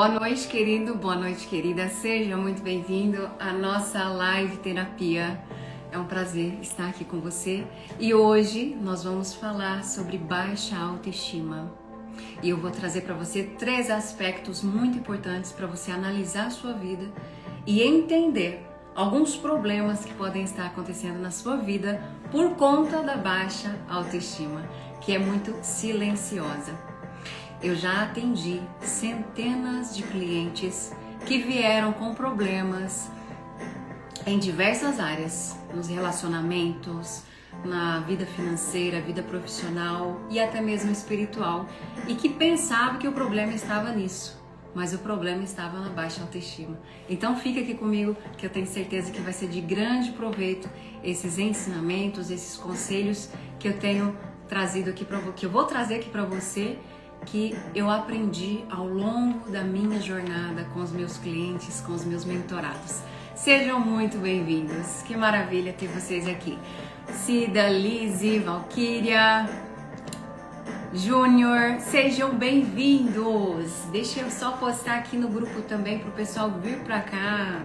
Boa noite, querido, boa noite, querida. Seja muito bem-vindo à nossa live terapia. É um prazer estar aqui com você e hoje nós vamos falar sobre baixa autoestima. E eu vou trazer para você 3 aspectos muito importantes para você analisar a sua vida e entender alguns problemas que podem estar acontecendo na sua vida por conta da baixa autoestima, que é muito silenciosa. Eu já atendi centenas de clientes que vieram com problemas em diversas áreas, nos relacionamentos, na vida financeira, vida profissional e até mesmo espiritual, e que pensavam que o problema estava nisso, mas o problema estava na baixa autoestima. Então fica aqui comigo que eu tenho certeza que vai ser de grande proveito esses ensinamentos, esses conselhos que eu tenho trazido aqui que eu vou trazer aqui para você, que eu aprendi ao longo da minha jornada com os meus clientes, com os meus mentorados. Sejam muito bem-vindos, que maravilha ter vocês aqui. Cida, Lizzy, Valquíria, Júnior, sejam bem-vindos. Deixa eu só postar aqui no grupo também para o pessoal vir para cá.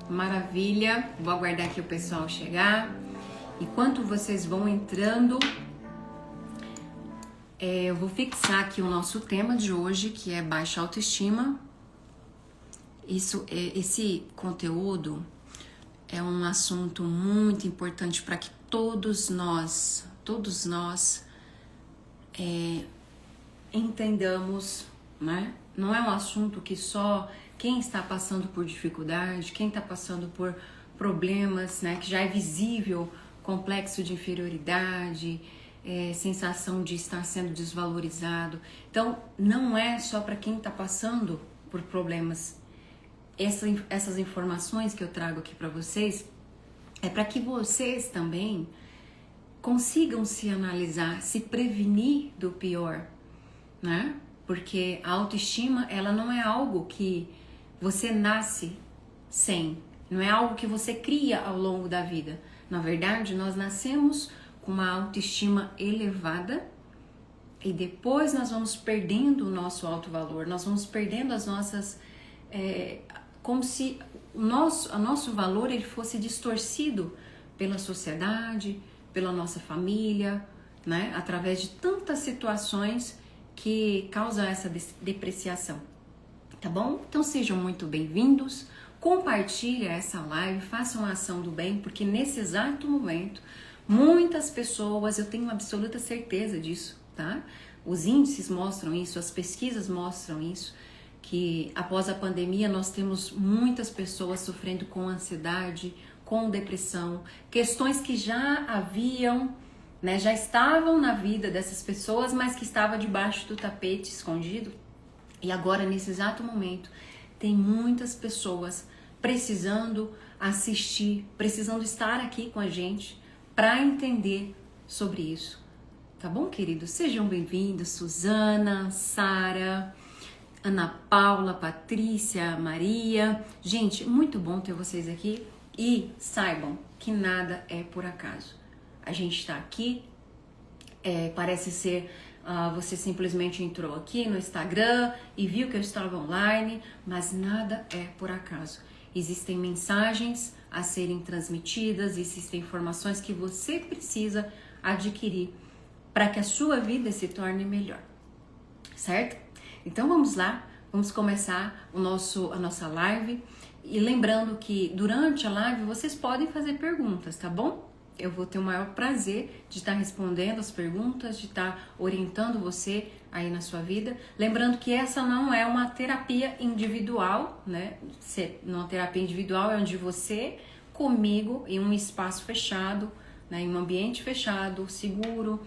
Maravilha, vou aguardar aqui o pessoal chegar. Enquanto vocês vão entrando, eu vou fixar aqui o nosso tema de hoje, que é baixa autoestima. Esse conteúdo é um assunto muito importante para que todos nós entendamos, né? Não é um assunto que só quem está passando por dificuldade, quem está passando por problemas, né, que já é visível, complexo de inferioridade, sensação de estar sendo desvalorizado. Então, não é só para quem está passando por problemas. Essas informações que eu trago aqui para vocês é para que vocês também consigam se analisar, se prevenir do pior, né? Porque a autoestima, ela não é algo que você nasce sem, não é algo que você cria ao longo da vida. Na verdade, nós nascemos com uma autoestima elevada e depois nós vamos perdendo o nosso alto valor, nós vamos perdendo as nossas... como se o nosso valor ele fosse distorcido pela sociedade, pela nossa família, né? Através de tantas situações que causam essa depreciação, tá bom? Então sejam muito bem-vindos. Compartilha essa live, faça uma ação do bem, porque nesse exato momento, muitas pessoas, eu tenho absoluta certeza disso, tá? Os índices mostram isso, as pesquisas mostram isso, que após a pandemia nós temos muitas pessoas sofrendo com ansiedade, com depressão, questões que já haviam, né, já estavam na vida dessas pessoas, mas que estava debaixo do tapete, escondido, e agora nesse exato momento, tem muitas pessoas precisando assistir, precisando estar aqui com a gente para entender sobre isso. Tá bom, queridos? Sejam bem-vindos, Suzana, Sara, Ana Paula, Patrícia, Maria. Gente, muito bom ter vocês aqui e saibam que nada é por acaso. A gente está aqui, parece ser... você simplesmente entrou aqui no Instagram e viu que eu estava online, mas nada é por acaso. Existem mensagens a serem transmitidas, existem informações que você precisa adquirir para que a sua vida se torne melhor, certo? Então vamos lá, vamos começar a nossa live e lembrando que durante a live vocês podem fazer perguntas, tá bom? Eu vou ter o maior prazer de estar respondendo as perguntas, de estar orientando você aí na sua vida. Lembrando que essa não é uma terapia individual, né? Uma terapia individual é onde você, comigo, em um espaço fechado, né? Em um ambiente fechado, seguro,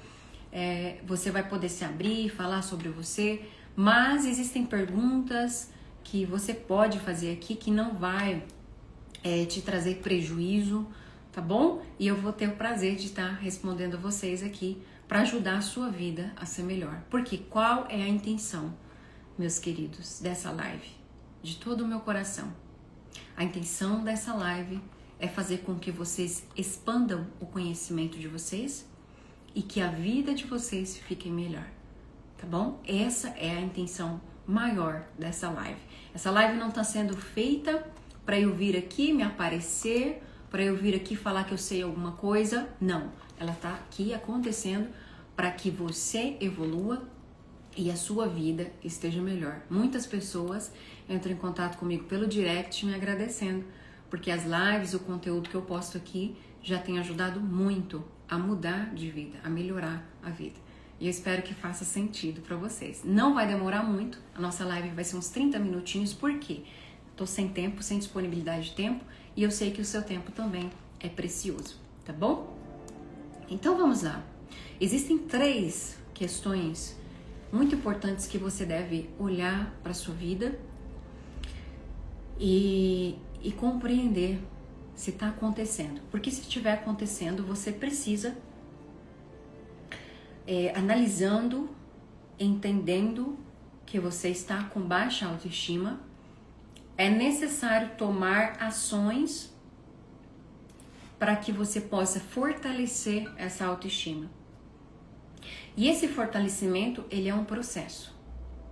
você vai poder se abrir, falar sobre você, mas existem perguntas que você pode fazer aqui que não vai te trazer prejuízo, tá bom? E eu vou ter o prazer de estar respondendo a vocês aqui para ajudar a sua vida a ser melhor. Porque qual é a intenção, meus queridos, dessa live? De todo o meu coração. A intenção dessa live é fazer com que vocês expandam o conhecimento de vocês e que a vida de vocês fique melhor, tá bom? Essa é a intenção maior dessa live. Essa live não está sendo feita para eu vir aqui me aparecer, para eu vir aqui falar que eu sei alguma coisa. Não, ela está aqui acontecendo para que você evolua e a sua vida esteja melhor. Muitas pessoas entram em contato comigo pelo direct me agradecendo, porque as lives, o conteúdo que eu posto aqui já tem ajudado muito a mudar de vida, a melhorar a vida. E eu espero que faça sentido para vocês. Não vai demorar muito, a nossa live vai ser uns 30 minutinhos, por quê? Tô sem tempo, sem disponibilidade de tempo, e eu sei que o seu tempo também é precioso, tá bom? Então vamos lá. Existem 3 questões muito importantes que você deve olhar para a sua vida e compreender se está acontecendo. Porque se estiver acontecendo, você precisa, analisando, entendendo que você está com baixa autoestima, é necessário tomar ações para que você possa fortalecer essa autoestima. E esse fortalecimento, ele é um processo,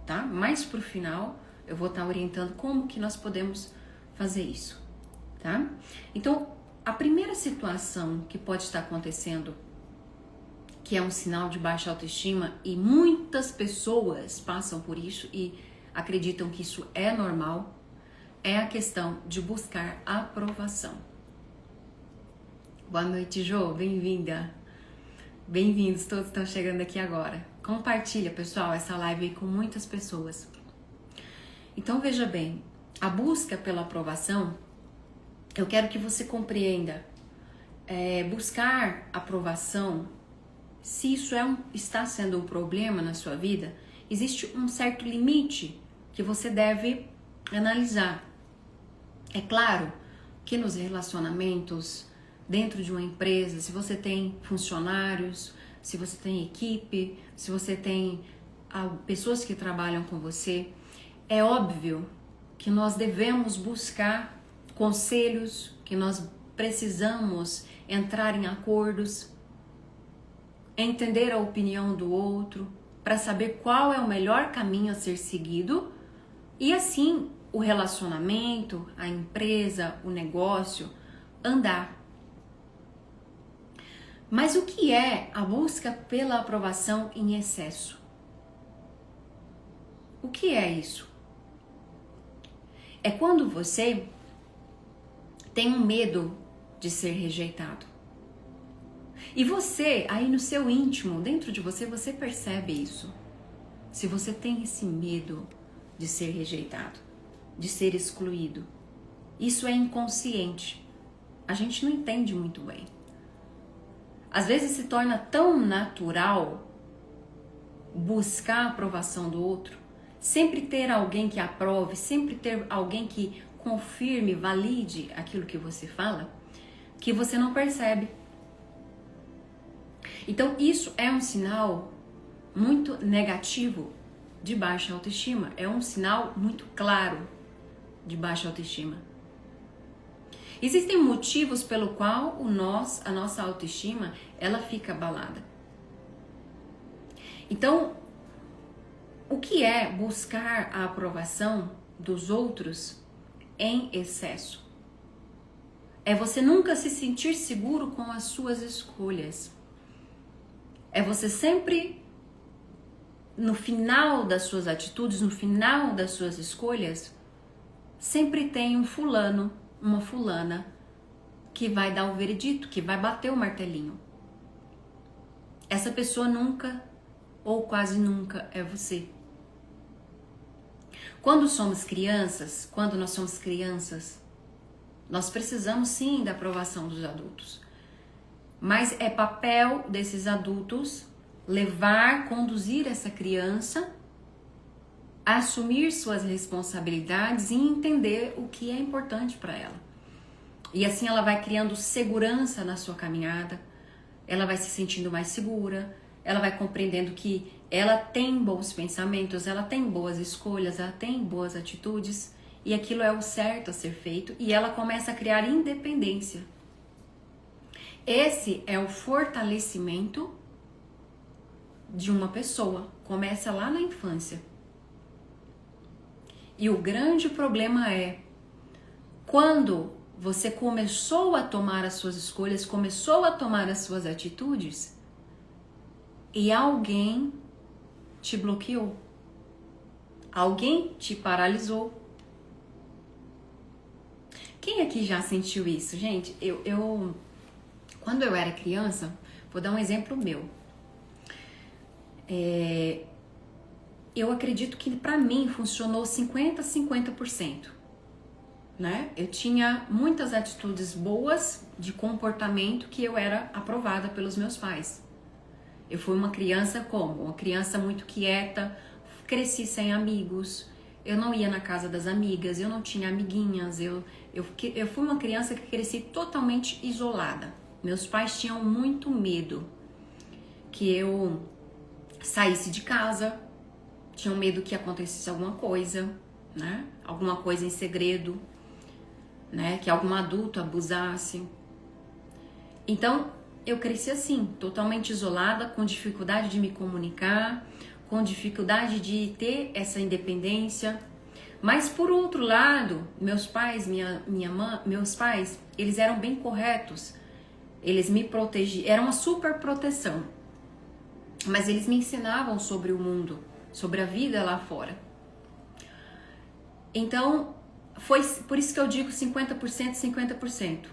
tá? Mais pro final, eu vou estar orientando como que nós podemos fazer isso, tá? Então, a primeira situação que pode estar acontecendo, que é um sinal de baixa autoestima, e muitas pessoas passam por isso e acreditam que isso é normal, é a questão de buscar aprovação. Boa noite, Jô, bem-vinda. Bem-vindos, todos estão chegando aqui agora. Compartilha, pessoal, essa live aí com muitas pessoas. Então, veja bem, a busca pela aprovação, eu quero que você compreenda, buscar aprovação, se isso está sendo um problema na sua vida, existe um certo limite que você deve analisar. É claro que nos relacionamentos, dentro de uma empresa, se você tem funcionários, se você tem equipe, se você tem pessoas que trabalham com você, é óbvio que nós devemos buscar conselhos, que nós precisamos entrar em acordos, entender a opinião do outro, para saber qual é o melhor caminho a ser seguido e assim o relacionamento, a empresa, o negócio andar. Mas o que é a busca pela aprovação em excesso? O que é isso? É quando você tem um medo de ser rejeitado. E você, aí no seu íntimo, dentro de você, você percebe isso. Se você tem esse medo de ser rejeitado, de ser excluído, isso é inconsciente. A gente não entende muito bem. Às vezes se torna tão natural buscar a aprovação do outro, sempre ter alguém que aprove, sempre ter alguém que confirme, valide aquilo que você fala, que você não percebe. Então isso é um sinal muito negativo de baixa autoestima, é um sinal muito claro de baixa autoestima. Existem motivos pelo qual a nossa autoestima, ela fica abalada. Então, o que é buscar a aprovação dos outros em excesso? É você nunca se sentir seguro com as suas escolhas. É você sempre, no final das suas atitudes, no final das suas escolhas, sempre tem um fulano, uma fulana que vai dar o veredito, que vai bater o martelinho. Essa pessoa nunca ou quase nunca é você. Quando nós somos crianças, nós precisamos sim da aprovação dos adultos. Mas é papel desses adultos conduzir essa criança a assumir suas responsabilidades e entender o que é importante para ela. E assim ela vai criando segurança na sua caminhada, ela vai se sentindo mais segura, ela vai compreendendo que ela tem bons pensamentos, ela tem boas escolhas, ela tem boas atitudes e aquilo é o certo a ser feito e ela começa a criar independência. Esse é o fortalecimento de uma pessoa, começa lá na infância. E o grande problema é quando você começou a tomar as suas escolhas, começou a tomar as suas atitudes e alguém te bloqueou, alguém te paralisou. Quem aqui já sentiu isso? Gente, quando eu era criança, vou dar um exemplo meu. Eu acredito que para mim funcionou 50%, né? Eu tinha muitas atitudes boas de comportamento que eu era aprovada pelos meus pais. Eu fui uma criança uma criança muito quieta, cresci sem amigos, eu não ia na casa das amigas, eu não tinha amiguinhas, eu fui uma criança que cresci totalmente isolada. Meus pais tinham muito medo que eu saísse de casa, tinham medo que acontecesse alguma coisa, né? Alguma coisa em segredo, né? Que algum adulto abusasse. Então, eu cresci assim, totalmente isolada, com dificuldade de me comunicar, com dificuldade de ter essa independência. Mas por outro lado, meus pais, meus pais, eles eram bem corretos. Eles me protegiam, era uma super proteção. Mas eles me ensinavam sobre o mundo, sobre a vida lá fora. Então, foi por isso que eu digo 50%, 50%.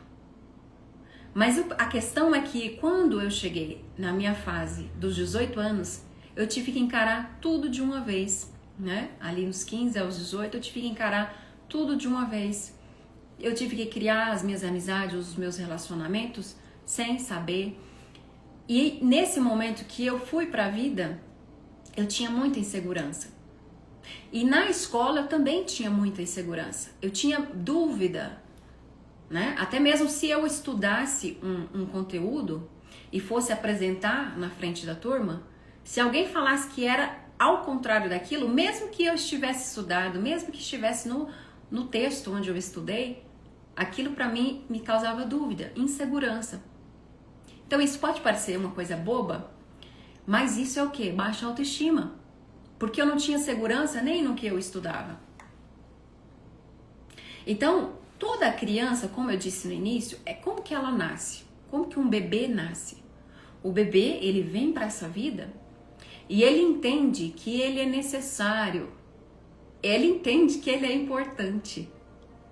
Mas a questão é que quando eu cheguei na minha fase dos 18 anos, eu tive que encarar tudo de uma vez, né? Ali nos 15 aos 18, eu tive que encarar tudo de uma vez. Eu tive que criar as minhas amizades, os meus relacionamentos, sem saber. E nesse momento que eu fui para a vida, eu tinha muita insegurança. E na escola eu também tinha muita insegurança. Eu tinha dúvida, né? Até mesmo se eu estudasse um conteúdo e fosse apresentar na frente da turma, se alguém falasse que era ao contrário daquilo, mesmo que eu estivesse estudado, mesmo que estivesse no texto onde eu estudei, aquilo para mim me causava dúvida, insegurança. Então isso pode parecer uma coisa boba, mas isso é o quê? Baixa autoestima. Porque eu não tinha segurança nem no que eu estudava. Então, toda criança, como eu disse no início, é como que ela nasce. Como que um bebê nasce. O bebê, ele vem para essa vida e ele entende que ele é necessário. Ele entende que ele é importante.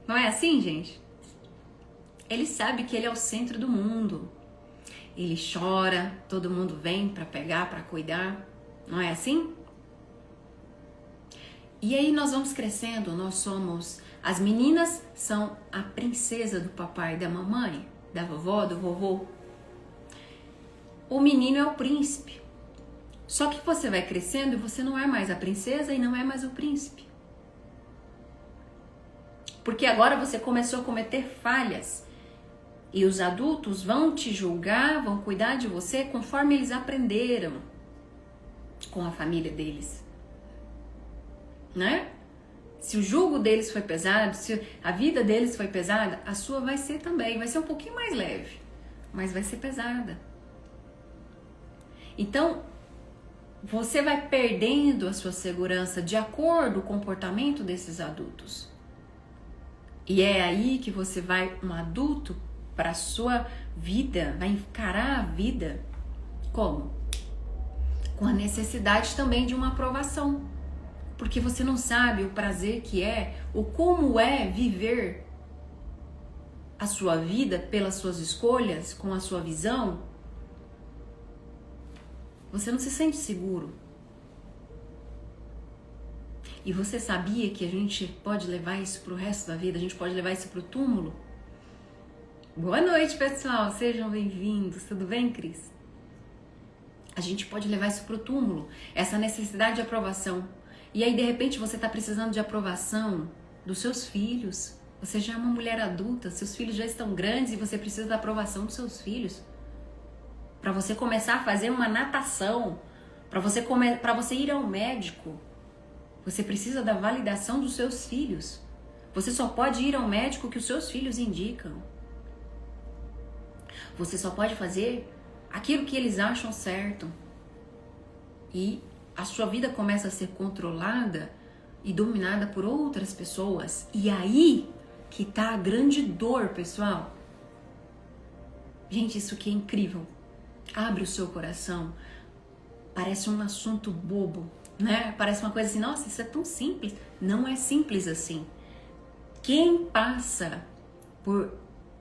Não é assim, gente? Ele sabe que ele é o centro do mundo. Ele chora, todo mundo vem para pegar, para cuidar. Não é assim? E aí nós vamos crescendo, nós somos... As meninas são a princesa do papai e da mamãe, da vovó, do vovô. O menino é o príncipe. Só que você vai crescendo e você não é mais a princesa e não é mais o príncipe. Porque agora você começou a cometer falhas. E os adultos vão te julgar, vão cuidar de você conforme eles aprenderam com a família deles. Né? Se o jugo deles foi pesado, se a vida deles foi pesada, a sua vai ser também. Vai ser um pouquinho mais leve, mas vai ser pesada. Então, você vai perdendo a sua segurança de acordo com o comportamento desses adultos. E é aí que você vai, um adulto, para a sua vida, vai encarar a vida como? Com a necessidade também de uma aprovação. Porque você não sabe o prazer que é, ou como é viver a sua vida pelas suas escolhas, com a sua visão. Você não se sente seguro. E você sabia que a gente pode levar isso para o resto da vida? A gente pode levar isso para o túmulo? Boa noite, pessoal. Sejam bem-vindos. Tudo bem, Cris? A gente pode levar isso para o túmulo. Essa necessidade de aprovação. E aí, de repente, você está precisando de aprovação dos seus filhos. Você já é uma mulher adulta, seus filhos já estão grandes e você precisa da aprovação dos seus filhos. Para você começar a fazer uma natação, para você ir ao médico, você precisa da validação dos seus filhos. Você só pode ir ao médico que os seus filhos indicam. Você só pode fazer aquilo que eles acham certo. e a sua vida começa a ser controlada e dominada por outras pessoas. E aí que tá a grande dor, pessoal. Gente, isso aqui é incrível. Abre o seu coração. Parece um assunto bobo, né? Parece uma coisa assim, nossa, isso é tão simples. Não é simples assim. Quem passa por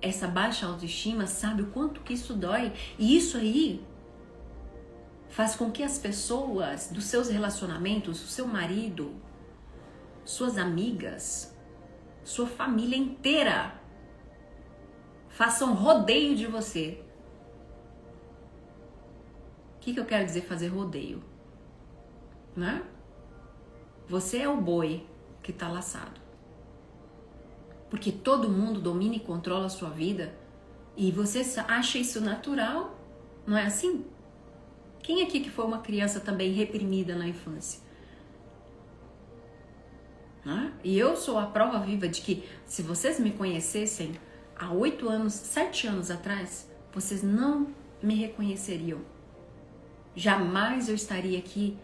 essa baixa autoestima sabe o quanto que isso dói. E isso aí faz com que as pessoas dos seus relacionamentos, o seu marido, suas amigas, sua família inteira façam rodeio de você. O que eu quero dizer fazer rodeio? Né? Você é o boi que está laçado. Porque todo mundo domina e controla a sua vida e você acha isso natural, não é assim? Quem aqui que foi uma criança também reprimida na infância? Né? E eu sou a prova viva de que se vocês me conhecessem há 8 anos, 7 anos atrás, vocês não me reconheceriam. Jamais eu estaria aqui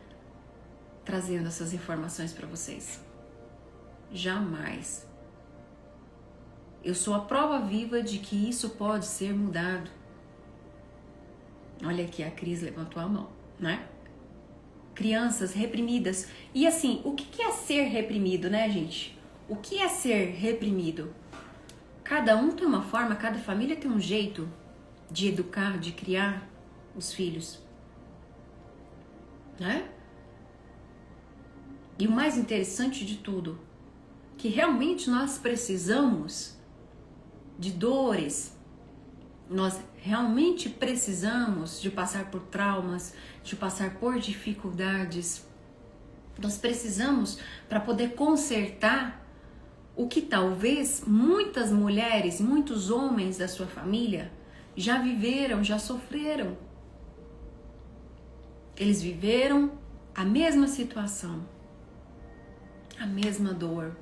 trazendo essas informações para vocês. Jamais. Eu sou a prova viva de que isso pode ser mudado. Olha aqui, a Cris levantou a mão, né? Crianças reprimidas. E assim, o que é ser reprimido, né, gente? O que é ser reprimido? Cada um tem uma forma, cada família tem um jeito de educar, de criar os filhos, né? E o mais interessante de tudo, que realmente nós precisamos de dores, nós realmente precisamos de passar por traumas, de passar por dificuldades. Nós precisamos para poder consertar o que talvez muitas mulheres, muitos homens da sua família já viveram, já sofreram. Eles viveram a mesma situação, a mesma dor.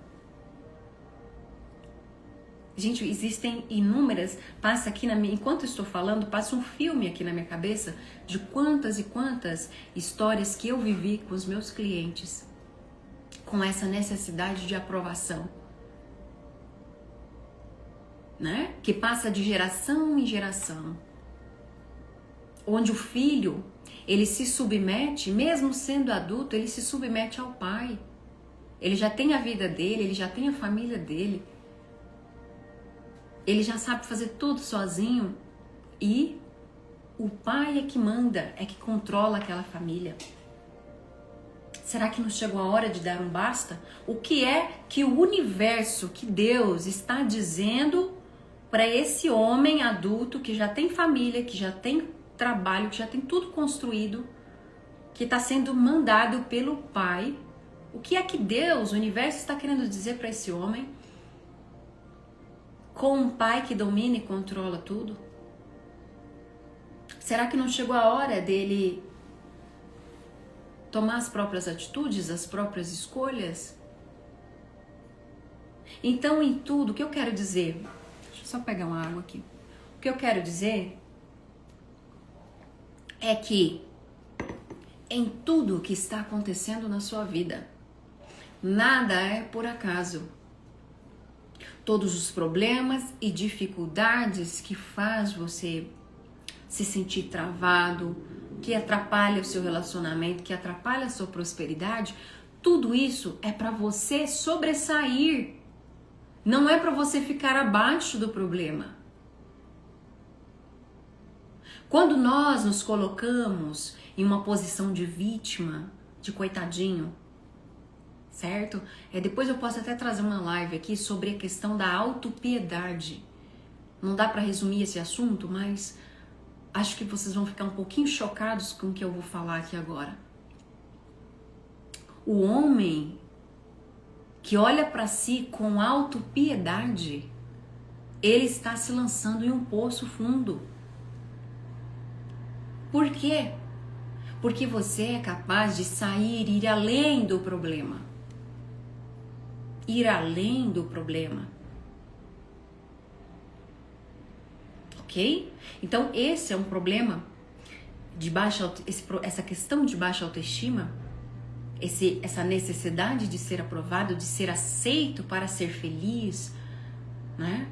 Gente, existem inúmeras, passa aqui enquanto eu estou falando, passa um filme aqui na minha cabeça de quantas e quantas histórias que eu vivi com os meus clientes, com essa necessidade de aprovação, né? Que passa de geração em geração, onde o filho, ele se submete, mesmo sendo adulto, ele se submete ao pai. Ele já tem a vida dele, ele já tem a família dele. Ele já sabe fazer tudo sozinho e o pai é que manda, é que controla aquela família. Será que não chegou a hora de dar um basta? O que é que o universo, que Deus está dizendo para esse homem adulto que já tem família, que já tem trabalho, que já tem tudo construído, que está sendo mandado pelo pai? O que é que Deus, o universo, está querendo dizer para esse homem? Com um pai que domina e controla tudo? Será que não chegou a hora dele tomar as próprias atitudes, as próprias escolhas? Então, em tudo, o que eu quero dizer? Deixa eu só pegar uma água aqui. O que eu quero dizer é que em tudo que está acontecendo na sua vida, nada é por acaso. Todos os problemas e dificuldades que faz você se sentir travado, que atrapalha o seu relacionamento, que atrapalha a sua prosperidade, tudo isso é para você sobressair. Não é para você ficar abaixo do problema. Quando nós nos colocamos em uma posição de vítima, de coitadinho, certo? Depois eu posso até trazer uma live aqui sobre a questão da autopiedade. Não dá para resumir esse assunto, mas acho que vocês vão ficar um pouquinho chocados com o que eu vou falar aqui agora. O homem que olha para si com autopiedade, ele está se lançando em um poço fundo. Por quê? Porque você é capaz de ir além do problema. Ir além do problema. Ok? Então esse é um problema essa questão de baixa autoestima, essa necessidade de ser aprovado, de ser aceito para ser feliz, né?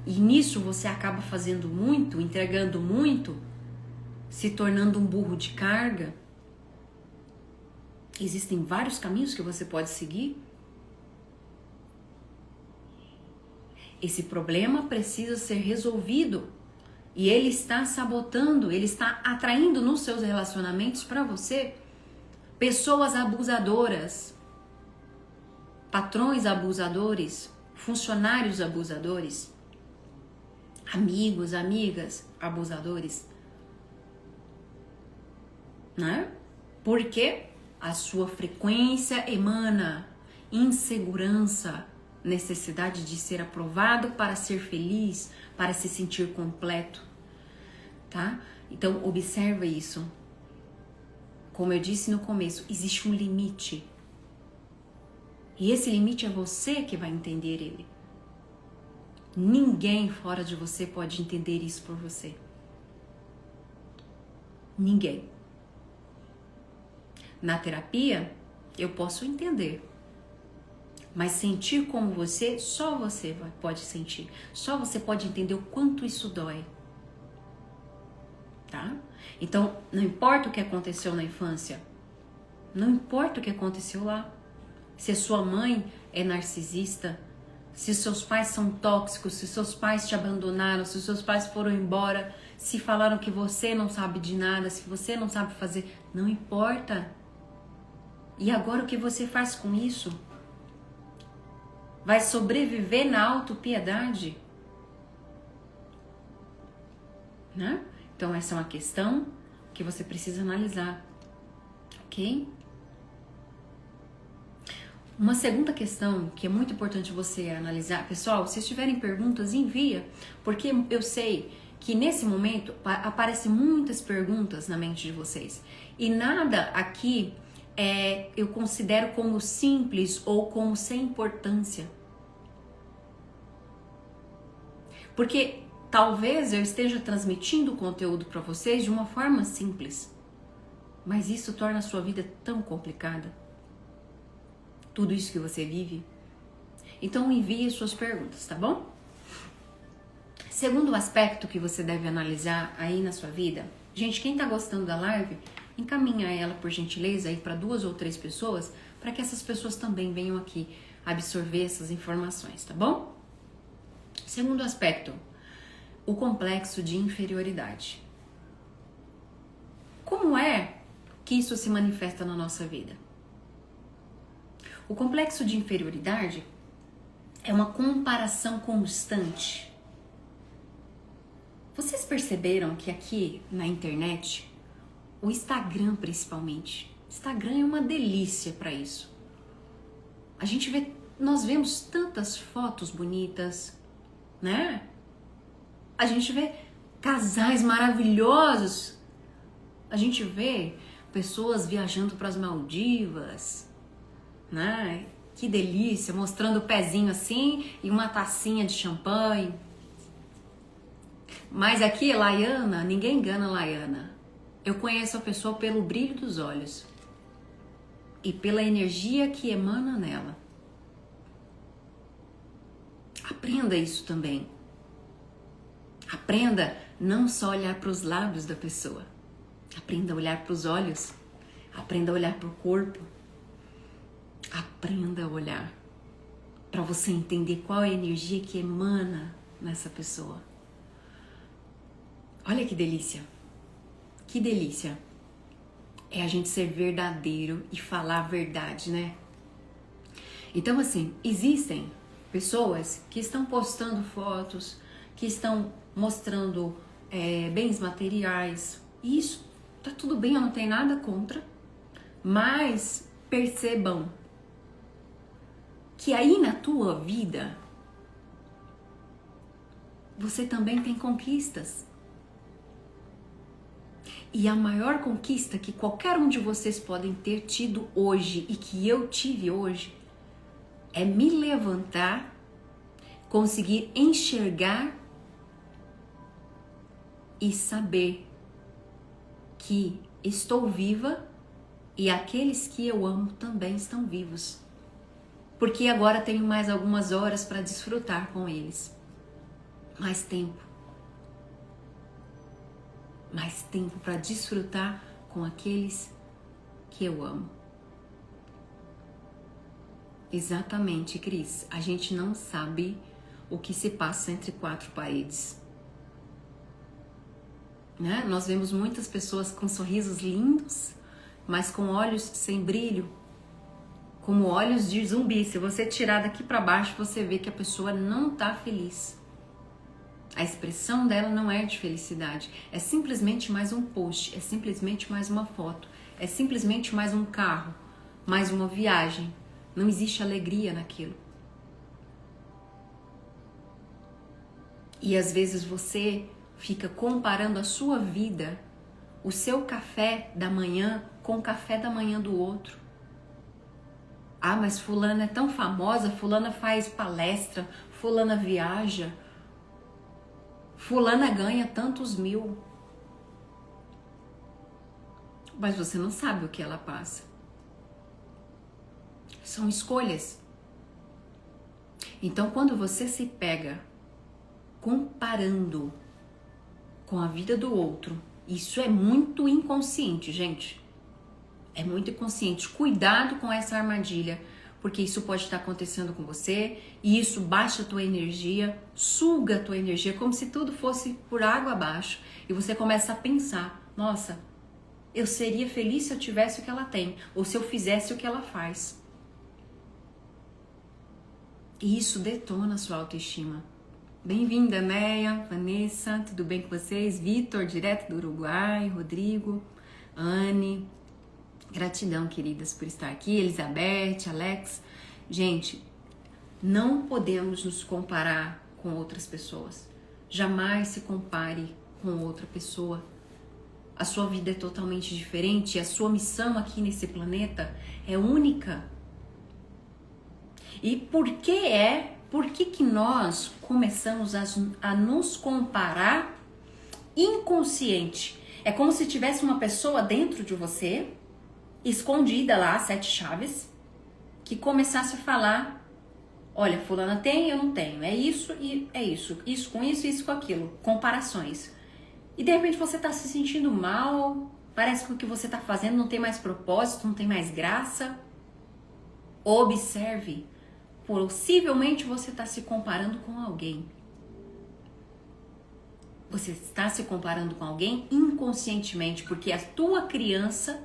E nisso você acaba fazendo muito, entregando muito, se tornando um burro de carga. Existem vários caminhos que você pode seguir. Esse problema precisa ser resolvido. E ele está sabotando, ele está atraindo nos seus relacionamentos para você pessoas abusadoras, patrões abusadores, funcionários abusadores, amigos, amigas abusadores, né? Porque a sua frequência emana insegurança, necessidade de ser aprovado para ser feliz, para se sentir completo, tá? Então observa isso. Como eu disse no começo, existe um limite. E esse limite é você que vai entender ele. Ninguém fora de você pode entender isso por você. Ninguém. Na terapia, eu posso entender. Mas sentir como você, só você pode sentir. Só você pode entender o quanto isso dói. Tá? Então, não importa o que aconteceu na infância. Não importa o que aconteceu lá. Se a sua mãe é narcisista, se seus pais são tóxicos, se seus pais te abandonaram, se seus pais foram embora, se falaram que você não sabe de nada, se você não sabe fazer, não importa. E agora o que você faz com isso? Vai sobreviver na autopiedade? Né? Então essa é uma questão que você precisa analisar, ok? Uma segunda questão que é muito importante você analisar, pessoal, se tiverem perguntas, envia, porque eu sei que nesse momento aparecem muitas perguntas na mente de vocês e nada aqui eu considero como simples ou como sem importância. Porque talvez eu esteja transmitindo o conteúdo para vocês de uma forma simples, mas isso torna a sua vida tão complicada. Tudo isso que você vive. Então envie suas perguntas, tá bom? Segundo aspecto que você deve analisar aí na sua vida, gente, quem tá gostando da live, encaminha ela por gentileza aí para 2 ou 3 pessoas, para que essas pessoas também venham aqui absorver essas informações, tá bom? Segundo aspecto, o complexo de inferioridade. Como é que isso se manifesta na nossa vida? O complexo de inferioridade é uma comparação constante. Vocês perceberam que aqui na internet, o Instagram principalmente, Instagram é uma delícia para isso. Nós vemos tantas fotos bonitas, né? A gente vê casais maravilhosos. A gente vê pessoas viajando para as Maldivas, né? Que delícia, mostrando o pezinho assim e uma tacinha de champanhe. Mas aqui, Laiana, ninguém engana Laiana. Eu conheço a pessoa pelo brilho dos olhos e pela energia que emana nela. Aprenda isso também. Aprenda não só olhar para os lábios da pessoa. Aprenda a olhar para os olhos. Aprenda a olhar para o corpo. Aprenda a olhar para você entender qual é a energia que emana nessa pessoa. Olha que delícia. Que delícia. É a gente ser verdadeiro e falar a verdade, né? Então, assim, existem pessoas que estão postando fotos, que estão mostrando bens materiais. Isso tá tudo bem, eu não tenho nada contra. Mas percebam que aí na tua vida você também tem conquistas. E a maior conquista que qualquer um de vocês podem ter tido hoje e que eu tive hoje é me levantar, conseguir enxergar e saber que estou viva e aqueles que eu amo também estão vivos. Porque agora tenho mais algumas horas para desfrutar com eles. Mais tempo. Mais tempo para desfrutar com aqueles que eu amo. Exatamente, Cris. A gente não sabe o que se passa entre quatro paredes. Né? Nós vemos muitas pessoas com sorrisos lindos, mas com olhos sem brilho, como olhos de zumbi. Se você tirar daqui para baixo, você vê que a pessoa não está feliz. A expressão dela não é de felicidade. É simplesmente mais um post, é simplesmente mais uma foto, é simplesmente mais um carro, mais uma viagem. Não existe alegria naquilo. E às vezes você fica comparando a sua vida, o seu café da manhã com o café da manhã do outro. Ah, mas fulana é tão famosa, fulana faz palestra, fulana viaja, fulana ganha tantos mil. Mas você não sabe o que ela passa. São escolhas. Então, quando você se pega comparando com a vida do outro, isso é muito inconsciente, gente. É muito inconsciente. Cuidado com essa armadilha, porque isso pode estar acontecendo com você e isso baixa a tua energia, suga a tua energia, como se tudo fosse por água abaixo. E você começa a pensar, nossa, eu seria feliz se eu tivesse o que ela tem, ou se eu fizesse o que ela faz. E isso detona a sua autoestima. Bem-vinda, Neia, Vanessa, tudo bem com vocês? Vitor, direto do Uruguai, Rodrigo, Anne, gratidão, queridas, por estar aqui, Elizabeth, Alex. Gente, não podemos nos comparar com outras pessoas. Jamais se compare com outra pessoa. A sua vida é totalmente diferente, a sua missão aqui nesse planeta é única. E por que nós começamos a nos comparar inconsciente? É como se tivesse uma pessoa dentro de você, escondida lá, 7 chaves, que começasse a falar, olha, fulana tem, eu não tenho, é isso e é isso, isso com isso com aquilo, comparações. E de repente você tá se sentindo mal, parece que o que você tá fazendo não tem mais propósito, não tem mais graça. Observe. Possivelmente você está se comparando com alguém. Você está se comparando com alguém inconscientemente, porque a tua criança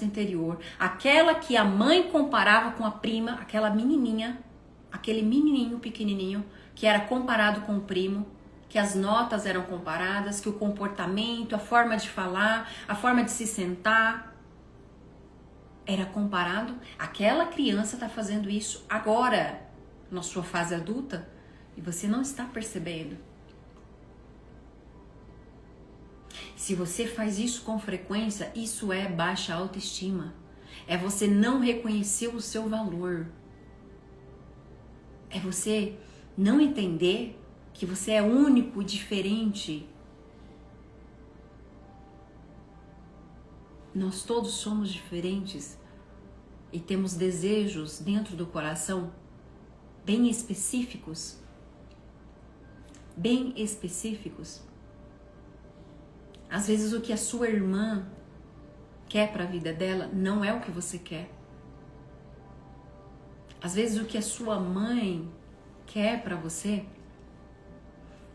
interior, aquela que a mãe comparava com a prima, aquela menininha, aquele menininho pequenininho que era comparado com o primo, que as notas eram comparadas, que o comportamento, a forma de falar, a forma de se sentar era comparado. Aquela criança está fazendo isso agora, na sua fase adulta, e você não está percebendo. Se você faz isso com frequência, isso é baixa autoestima. É você não reconhecer o seu valor. É você não entender que você é único e diferente. Nós todos somos diferentes e temos desejos dentro do coração bem específicos. Bem específicos. Às vezes o que a sua irmã quer para a vida dela não é o que você quer. Às vezes o que a sua mãe quer para você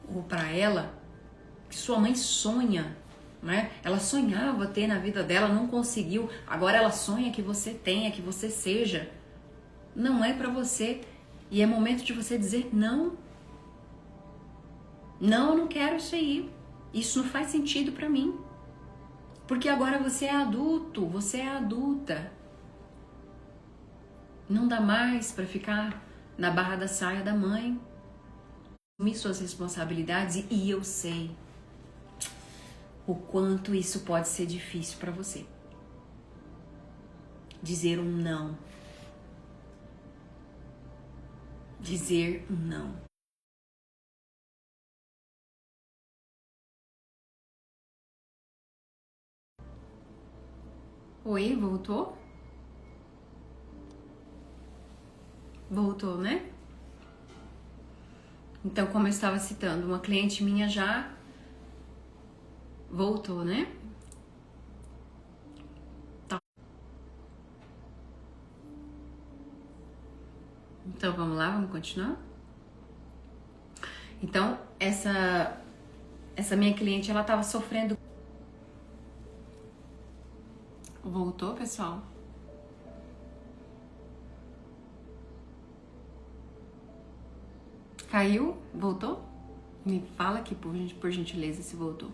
ou para ela, que sua mãe sonha, né? Ela sonhava ter na vida dela, não conseguiu, agora ela sonha que você tenha, que você seja. Não é para você. E é momento de você dizer não. Não, eu não quero isso aí. Isso não faz sentido para mim. Porque agora você é adulto, você é adulta. Não dá mais para ficar na barra da saia da mãe. Assumir suas responsabilidades e eu sei o quanto isso pode ser difícil para você. Dizer um não. Dizer um não. Oi, voltou? Voltou, né? Então, como eu estava citando, uma cliente minha já voltou, né? Tá. Então, vamos lá, vamos continuar? Então, essa minha cliente, ela estava sofrendo. Voltou, pessoal? Caiu? Voltou? Me fala aqui, por gentileza, se voltou.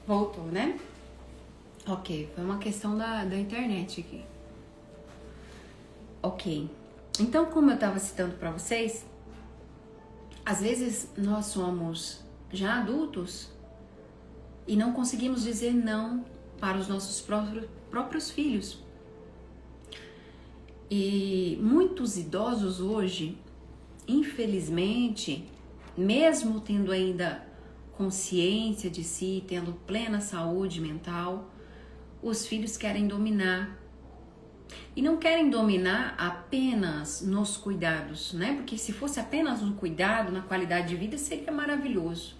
Voltou, né? Ok, foi uma questão da internet aqui. Ok. Então, como eu estava citando para vocês, às vezes nós somos já adultos e não conseguimos dizer não para os nossos próprios filhos. E muitos idosos hoje, infelizmente, mesmo tendo ainda consciência de si, tendo plena saúde mental, os filhos querem dominar. E não querem dominar apenas nos cuidados, né? Porque se fosse apenas no cuidado, na qualidade de vida, seria maravilhoso.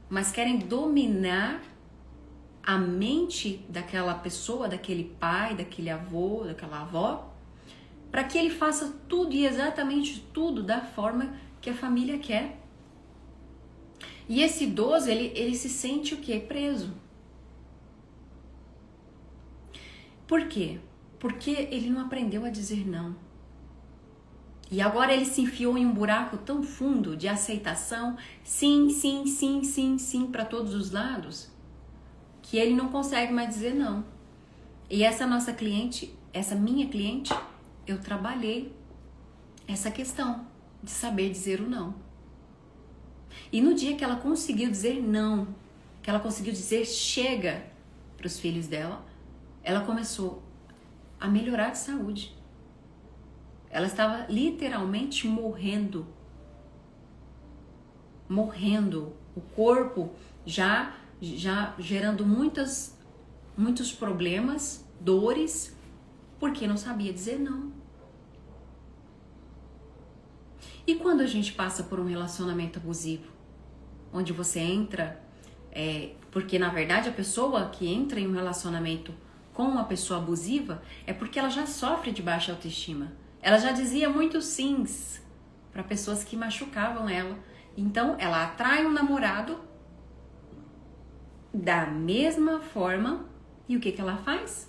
Mas querem dominar a mente daquela pessoa, daquele pai, daquele avô, daquela avó, para que ele faça tudo e exatamente tudo da forma que a família quer. E esse idoso, ele se sente o quê? Preso. Por quê? Porque ele não aprendeu a dizer não. E agora ele se enfiou em um buraco tão fundo de aceitação, sim, sim, sim, sim, sim, para todos os lados, que ele não consegue mais dizer não. E essa nossa cliente, essa minha cliente, eu trabalhei essa questão de saber dizer o não. E no dia que ela conseguiu dizer não, que ela conseguiu dizer chega para os filhos dela, ela começou a melhorar de saúde. Ela estava literalmente morrendo. Morrendo. O corpo já gerando muitos problemas, dores, porque não sabia dizer não. E quando a gente passa por um relacionamento abusivo, onde você entra, porque na verdade a pessoa que entra em um relacionamento com uma pessoa abusiva é porque ela já sofre de baixa autoestima. Ela já dizia muitos sims para pessoas que machucavam ela. Então ela atrai um namorado da mesma forma. E o que ela faz?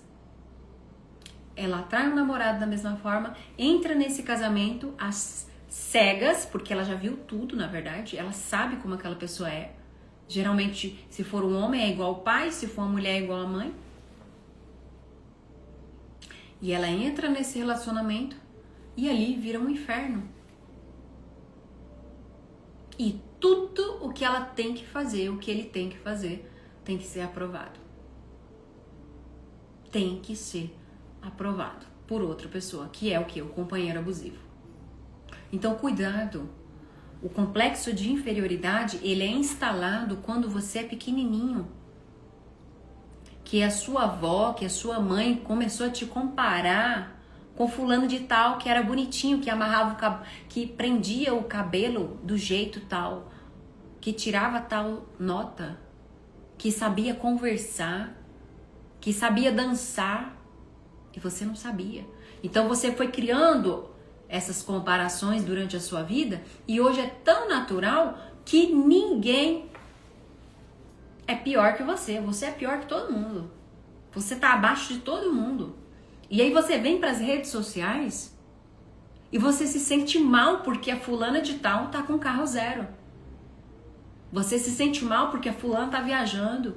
Ela atrai um namorado da mesma forma, entra nesse casamento às cegas, porque ela já viu tudo, na verdade. Ela sabe como aquela pessoa é. Geralmente, se for um homem é igual ao pai, se for uma mulher é igual à mãe. E ela entra nesse relacionamento e ali vira um inferno. E tudo o que ela tem que fazer, o que ele tem que fazer, tem que ser aprovado. Tem que ser aprovado por outra pessoa, que é o quê? O companheiro abusivo. Então, cuidado. O complexo de inferioridade, ele é instalado quando você é pequenininho. Que a sua avó, que a sua mãe começou a te comparar com fulano de tal, que era bonitinho, que amarrava que prendia o cabelo do jeito tal, que tirava tal nota, que sabia conversar, que sabia dançar, e você não sabia. Então você foi criando essas comparações durante a sua vida, e hoje é tão natural que ninguém é pior que você. Você é pior que todo mundo. Você tá abaixo de todo mundo. E aí você vem para as redes sociais e você se sente mal porque a fulana de tal tá com carro zero. Você se sente mal porque a fulana tá viajando.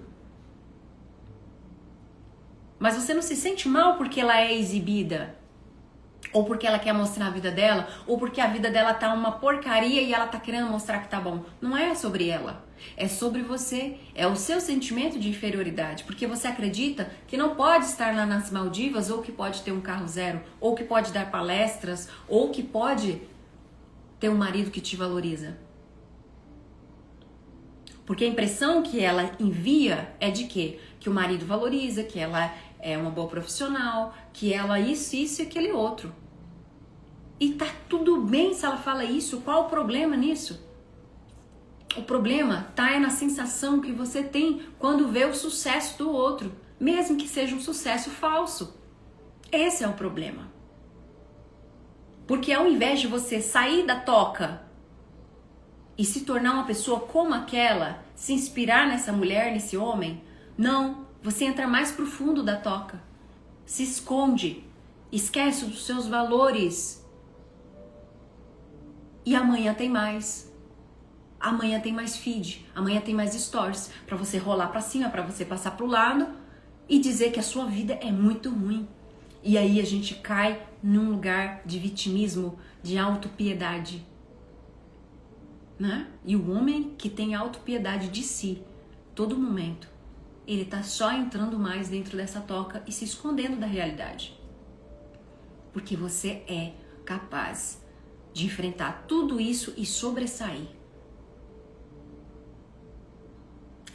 Mas você não se sente mal porque ela é exibida. Ou porque ela quer mostrar a vida dela, ou porque a vida dela tá uma porcaria e ela tá querendo mostrar que tá bom. Não é sobre ela, é sobre você. É o seu sentimento de inferioridade, porque você acredita que não pode estar lá nas Maldivas, ou que pode ter um carro zero, ou que pode dar palestras, ou que pode ter um marido que te valoriza. Porque a impressão que ela envia é de quê? Que o marido valoriza, que ela é uma boa profissional, que ela isso e aquele outro. E tá tudo bem se ela fala isso, qual o problema nisso? O problema tá na sensação que você tem quando vê o sucesso do outro, mesmo que seja um sucesso falso. Esse é o problema. Porque ao invés de você sair da toca e se tornar uma pessoa como aquela, se inspirar nessa mulher, nesse homem, não, você entra mais pro fundo da toca, se esconde, esquece dos seus valores. E amanhã tem mais. Amanhã tem mais feed, amanhã tem mais stories para você rolar para cima, para você passar pro lado e dizer que a sua vida é muito ruim. E aí a gente cai num lugar de vitimismo, de autopiedade, né? E o homem que tem autopiedade de si, todo momento, ele tá só entrando mais dentro dessa toca e se escondendo da realidade. Porque você é capaz de enfrentar tudo isso e sobressair.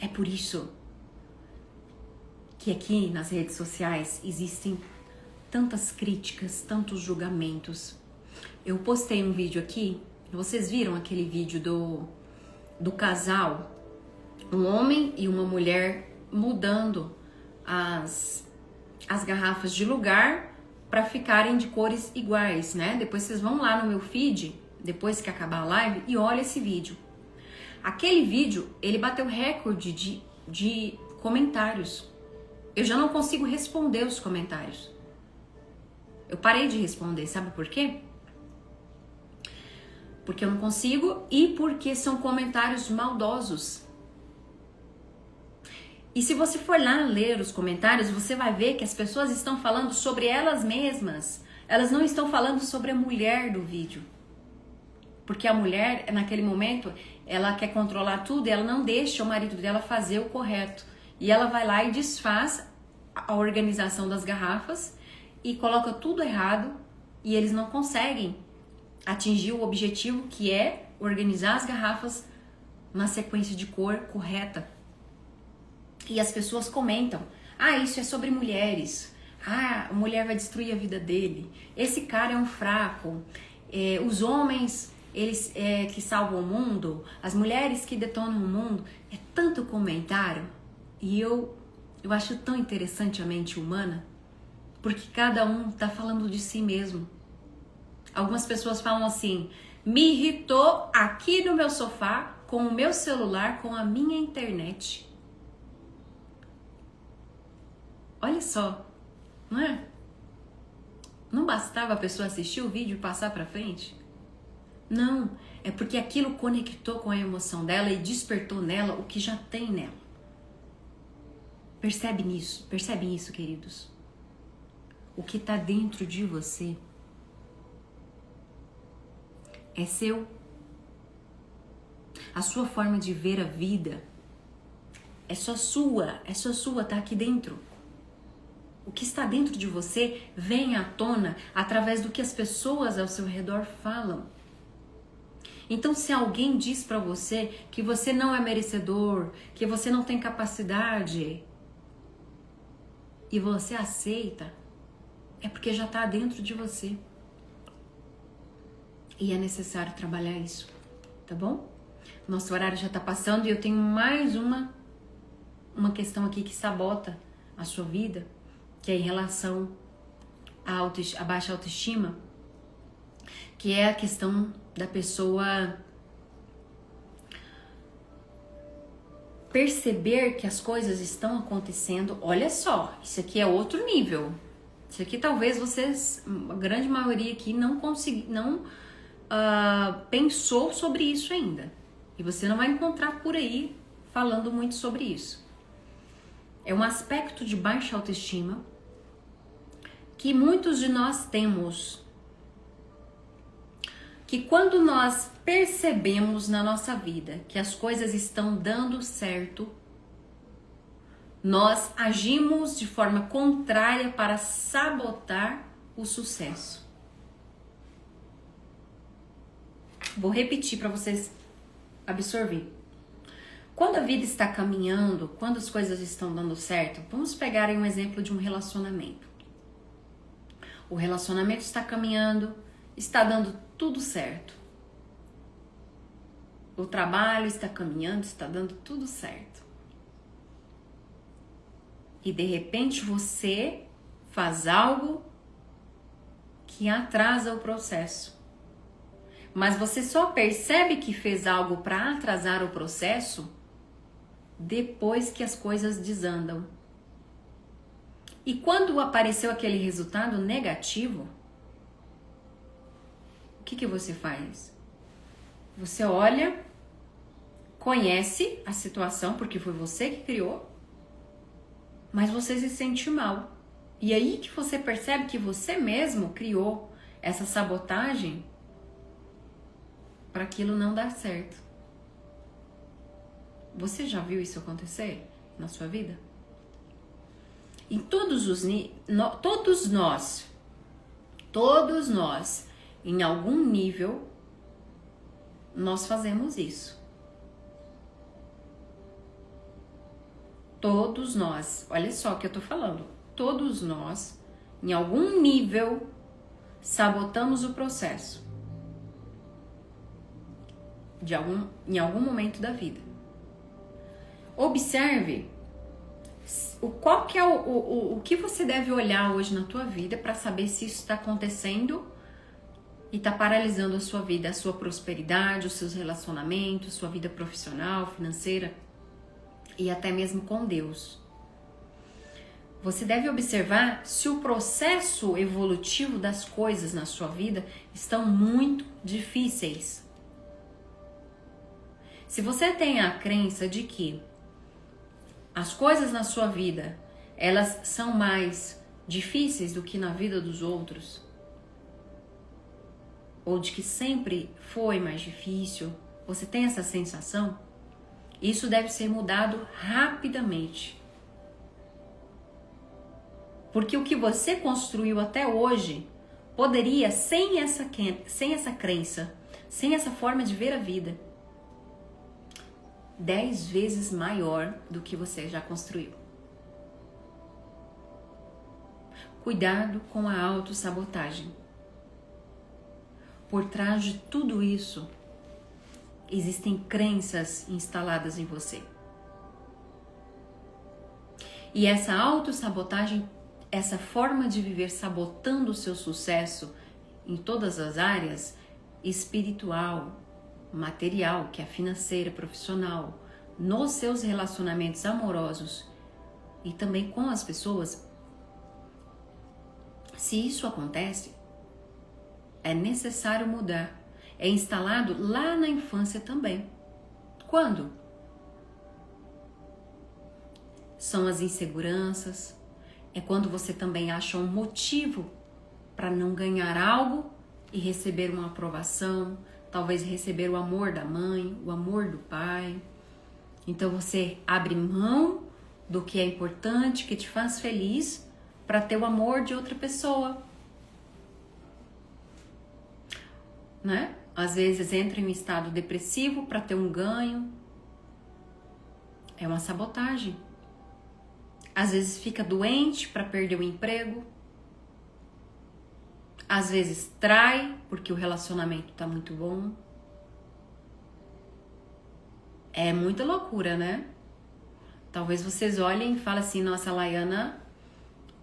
É por isso que aqui nas redes sociais existem tantas críticas, tantos julgamentos. Eu postei um vídeo aqui, vocês viram aquele vídeo do casal, um homem e uma mulher mudando as garrafas de lugar para ficarem de cores iguais, né? Depois vocês vão lá no meu feed, depois que acabar a live, e olha esse vídeo. Aquele vídeo, ele bateu recorde de comentários. Eu já não consigo responder os comentários. Eu parei de responder, sabe por quê? Porque eu não consigo e porque são comentários maldosos. E se você for lá ler os comentários, você vai ver que as pessoas estão falando sobre elas mesmas. Elas não estão falando sobre a mulher do vídeo. Porque a mulher, naquele momento, ela quer controlar tudo e ela não deixa o marido dela fazer o correto. E ela vai lá e desfaz a organização das garrafas e coloca tudo errado e eles não conseguem atingir o objetivo que é organizar as garrafas na sequência de cor correta. E as pessoas comentam, isso é sobre mulheres, a mulher vai destruir a vida dele, esse cara é um fraco, os homens... eles que salvam o mundo, as mulheres que detonam o mundo, é tanto comentário. E eu acho tão interessante a mente humana, porque cada um tá falando de si mesmo. Algumas pessoas falam assim, me irritou aqui no meu sofá, com o meu celular, com a minha internet. Olha só, não é? Não bastava a pessoa assistir o vídeo e passar pra frente? Não, é porque aquilo conectou com a emoção dela e despertou nela o que já tem nela. Percebem isso, queridos? O que está dentro de você é seu. A sua forma de ver a vida é só sua, tá aqui dentro. O que está dentro de você vem à tona através do que as pessoas ao seu redor falam. Então, se alguém diz pra você que você não é merecedor, que você não tem capacidade, e você aceita, é porque já tá dentro de você. E é necessário trabalhar isso, tá bom? Nosso horário já tá passando e eu tenho mais uma questão aqui que sabota a sua vida, que é em relação à baixa autoestima, que é a questão da pessoa perceber que as coisas estão acontecendo. Olha só, isso aqui é outro nível. Isso aqui talvez vocês, a grande maioria aqui, não pensou sobre isso ainda. E você não vai encontrar por aí falando muito sobre isso. É um aspecto de baixa autoestima que muitos de nós temos, que quando nós percebemos na nossa vida que as coisas estão dando certo, nós agimos de forma contrária para sabotar o sucesso. Vou repetir para vocês absorver. Quando a vida está caminhando, quando as coisas estão dando certo, vamos pegar aí um exemplo de um relacionamento. O relacionamento está caminhando, está dando tudo certo. O trabalho está caminhando, está dando tudo certo. E de repente você faz algo que atrasa o processo. Mas você só percebe que fez algo para atrasar o processo depois que as coisas desandam. E quando apareceu aquele resultado negativo, o que você faz? Você olha, conhece a situação, porque foi você que criou, mas você se sente mal. E aí que você percebe que você mesmo criou essa sabotagem para aquilo não dar certo. Você já viu isso acontecer na sua vida? Em todos nós, em algum nível, nós fazemos isso. Todos nós, olha só o que eu tô falando. Todos nós, em algum nível, sabotamos o processo. Em algum momento da vida. Observe qual que é o que você deve olhar hoje na tua vida para saber se isso está acontecendo e está paralisando a sua vida, a sua prosperidade, os seus relacionamentos, sua vida profissional, financeira e até mesmo com Deus. Você deve observar se o processo evolutivo das coisas na sua vida estão muito difíceis. Se você tem a crença de que as coisas na sua vida, elas são mais difíceis do que na vida dos outros, ou de que sempre foi mais difícil, você tem essa sensação, isso deve ser mudado rapidamente. Porque o que você construiu até hoje poderia, sem essa crença, sem essa forma de ver a vida, 10 vezes maior do que você já construiu. Cuidado com a autossabotagem. Por trás de tudo isso, existem crenças instaladas em você. E essa autossabotagem, essa forma de viver sabotando o seu sucesso em todas as áreas, espiritual, material, que é financeira, profissional, nos seus relacionamentos amorosos e também com as pessoas, se isso acontece, é necessário mudar. É instalado lá na infância também. Quando? São as inseguranças, é quando você também acha um motivo para não ganhar algo e receber uma aprovação, talvez receber o amor da mãe, o amor do pai. Então você abre mão do que é importante, que te faz feliz, para ter o amor de outra pessoa. Né? Às vezes entra em um estado depressivo para ter um ganho. É uma sabotagem. Às vezes fica doente para perder o emprego. Às vezes trai porque o relacionamento tá muito bom. É muita loucura, né? Talvez vocês olhem e falem assim, nossa, a Laiana,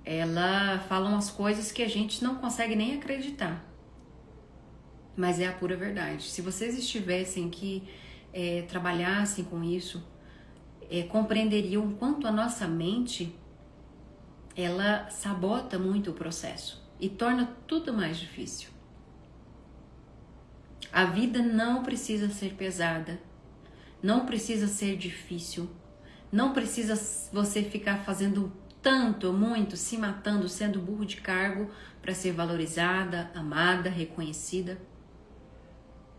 ela fala umas coisas que a gente não consegue nem acreditar. Mas é a pura verdade. Se vocês estivessem aqui, trabalhassem com isso, compreenderiam o quanto a nossa mente, ela sabota muito o processo e torna tudo mais difícil. A vida não precisa ser pesada, não precisa ser difícil, não precisa você ficar fazendo tanto, muito, se matando, sendo burro de cargo para ser valorizada, amada, reconhecida.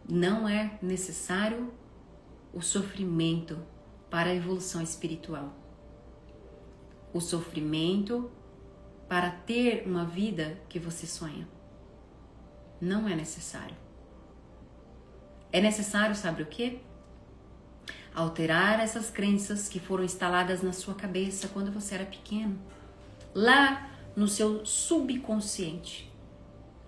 Não é necessário o sofrimento para a evolução espiritual. O sofrimento para ter uma vida que você sonha. Não é necessário. É necessário, sabe o quê? Alterar essas crenças que foram instaladas na sua cabeça quando você era pequeno, lá no seu subconsciente.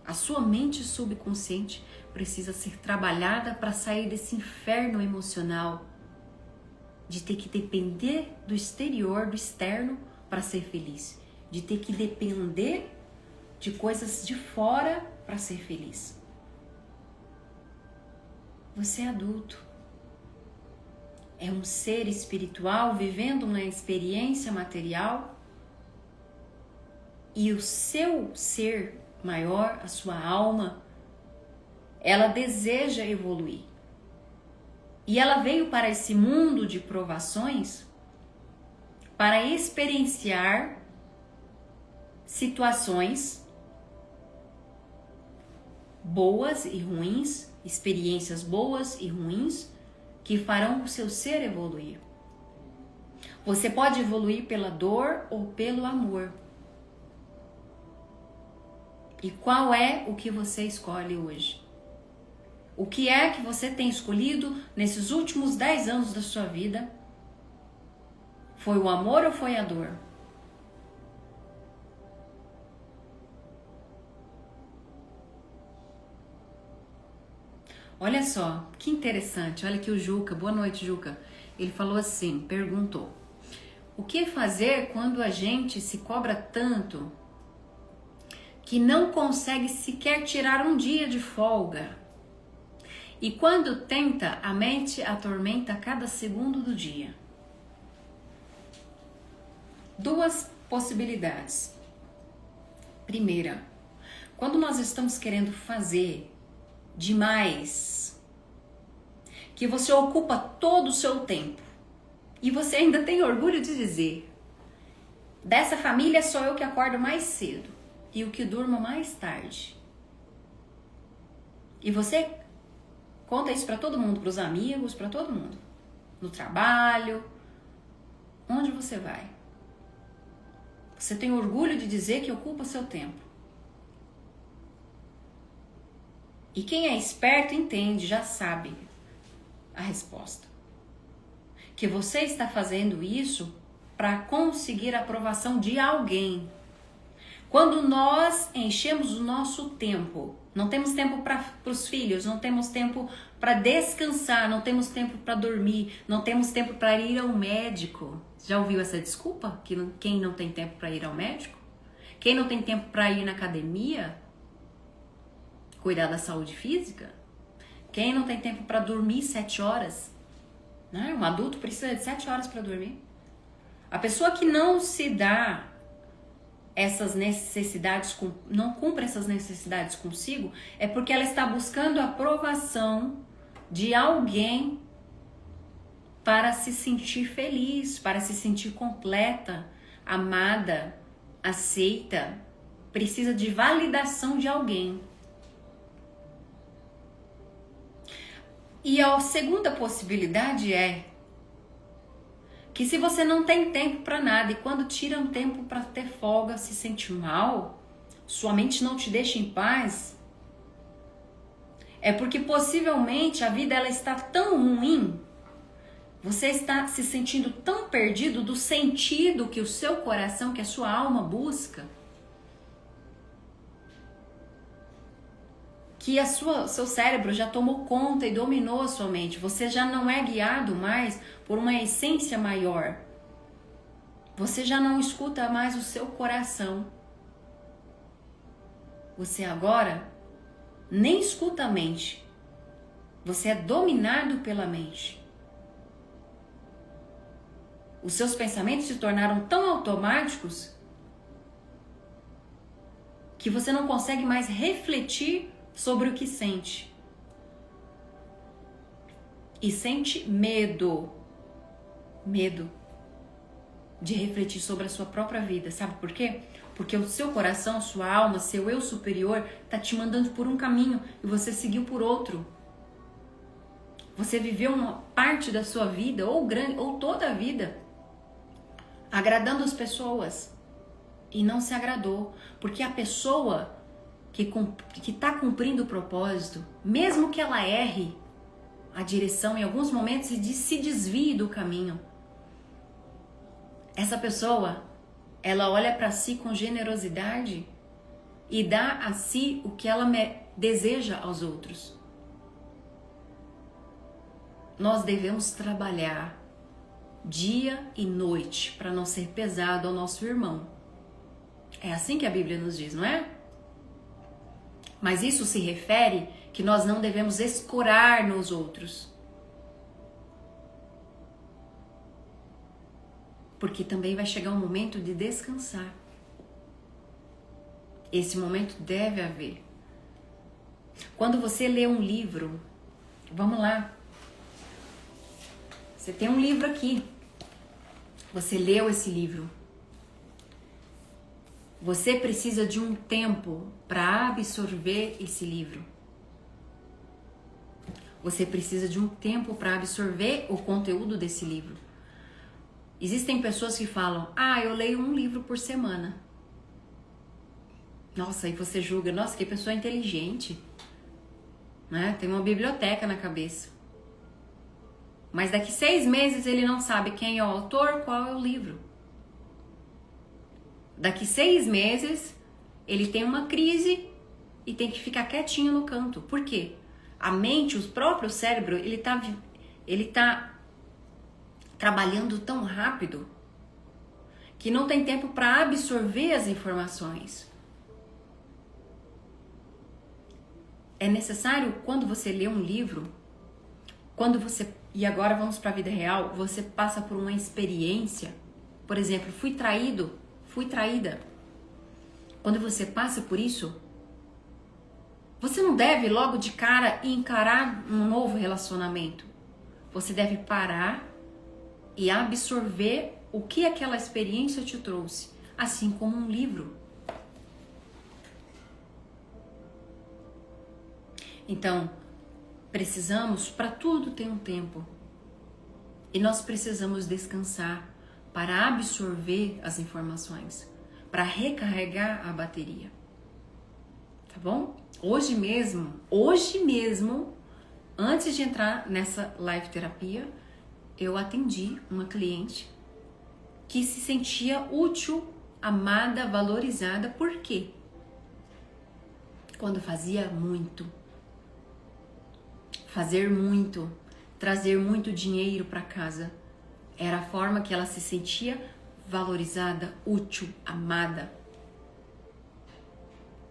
A sua mente subconsciente precisa ser trabalhada para sair desse inferno emocional de ter que depender do exterior, do externo, para ser feliz. De ter que depender de coisas de fora para ser feliz. Você é adulto. É um ser espiritual vivendo uma experiência material. E o seu ser maior, a sua alma, ela deseja evoluir. E ela veio para esse mundo de provações para experienciar situações boas e ruins, experiências boas e ruins, que farão o seu ser evoluir. Você pode evoluir pela dor ou pelo amor. E qual é o que você escolhe hoje? O que é que você tem escolhido nesses últimos 10 anos da sua vida? Foi o amor ou foi a dor? Olha só, que interessante. Olha aqui o Juca. Boa noite, Juca. Ele falou assim, perguntou: o que fazer quando a gente se cobra tanto que não consegue sequer tirar um dia de folga? E quando tenta, a mente atormenta cada segundo do dia. Duas possibilidades. Primeira, quando nós estamos querendo fazer demais, que você ocupa todo o seu tempo e você ainda tem orgulho de dizer: dessa família sou eu que acordo mais cedo e o que durmo mais tarde. E você conta isso para todo mundo, para os amigos, para todo mundo, no trabalho, onde você vai. Você tem orgulho de dizer que ocupa seu tempo. E quem é esperto entende, já sabe a resposta. Que você está fazendo isso para conseguir a aprovação de alguém. Quando nós enchemos o nosso tempo, não temos tempo para os filhos, não temos tempo para descansar, não temos tempo para dormir, não temos tempo para ir ao médico. Já ouviu essa desculpa? Quem não tem tempo para ir ao médico? Quem não tem tempo para ir na academia? Cuidar da saúde física? Quem não tem tempo para dormir 7 horas? Né? Um adulto precisa de 7 horas para dormir. A pessoa que não se dá essas necessidades, não cumpre essas necessidades consigo, é porque ela está buscando a aprovação de alguém para se sentir feliz, para se sentir completa, amada, aceita. Precisa de validação de alguém. E a segunda possibilidade é que se você não tem tempo para nada e quando tira um tempo para ter folga se sente mal, sua mente não te deixa em paz, é porque possivelmente a vida ela está tão ruim, você está se sentindo tão perdido do sentido que o seu coração, que a sua alma busca, que seu cérebro já tomou conta e dominou a sua mente. Você já não é guiado mais por uma essência maior. Você já não escuta mais o seu coração. Você agora nem escuta a mente. Você é dominado pela mente. Os seus pensamentos se tornaram tão automáticos que você não consegue mais refletir sobre o que sente. E sente medo. Medo de refletir sobre a sua própria vida. Sabe por quê? Porque o seu coração, sua alma, seu eu superior tá te mandando por um caminho e você seguiu por outro. Você viveu uma parte da sua vida, ou toda a vida, agradando as pessoas e não se agradou. Porque a pessoa que está cumprindo o propósito, mesmo que ela erre, a direção em alguns momentos e se desvie do caminho. Essa pessoa, ela olha para si com generosidade e dá a si o que ela deseja aos outros. Nós devemos trabalhar dia e noite para não ser pesado ao nosso irmão. É assim que a Bíblia nos diz, não é? Mas isso se refere que nós não devemos escorar nos outros. Porque também vai chegar um momento de descansar. Esse momento deve haver. Quando você lê um livro, vamos lá. Você tem um livro aqui. Você leu esse livro. Você precisa de um tempo para absorver esse livro. Você precisa de um tempo para absorver o conteúdo desse livro. Existem pessoas que falam, eu leio um livro por semana. Nossa, aí você julga, nossa, que pessoa inteligente. Né? Tem uma biblioteca na cabeça. Mas daqui 6 meses ele não sabe quem é o autor, qual é o livro. Daqui 6 meses ele tem uma crise e tem que ficar quietinho no canto. Por quê? A mente, o próprio cérebro, ele tá trabalhando tão rápido que não tem tempo para absorver as informações. É necessário, quando você lê um livro, e agora vamos para a vida real, você passa por uma experiência, por exemplo, fui traída. Quando você passa por isso, você não deve logo de cara encarar um novo relacionamento. Você deve parar e absorver o que aquela experiência te trouxe, assim como um livro. Então, precisamos, para tudo tem um tempo. E nós precisamos descansar para absorver as informações, para recarregar a bateria. Tá bom? Hoje mesmo, antes de entrar nessa live terapia, eu atendi uma cliente que se sentia útil, amada, valorizada. Por quê? Quando fazia muito. Fazer muito, trazer muito dinheiro para casa, era a forma que ela se sentia valorizada, útil, amada.